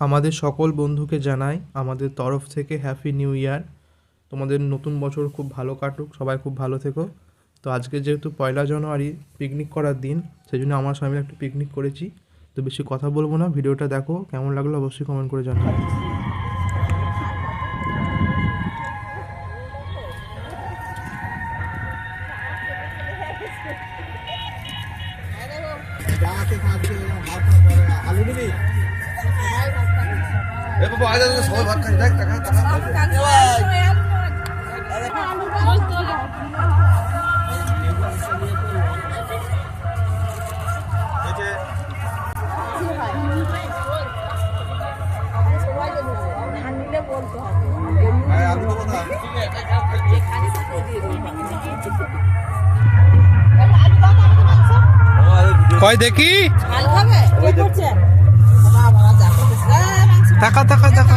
আমাদের সকল বন্ধুকে জানাই আমাদের তরফ থেকে হ্যাপি নিউ ইয়ার। তোমাদের নতুন বছর খুব ভালো কাটুক, সবাই খুব ভালো থেকো। তো আজকে যেহেতু 1 জানুয়ারি পিকনিক করার দিন, সেই জন্য আমার সবাই মিলে একটু পিকনিক করেছি। তো বেশি কথা বলবো না, ভিডিওটা দেখো, কেমন লাগলো অবশ্যই কমেন্ট করে জানাও। সবাই ভাত খাই দেখ টাকা কয় দেখি টাকা টাকা টাকা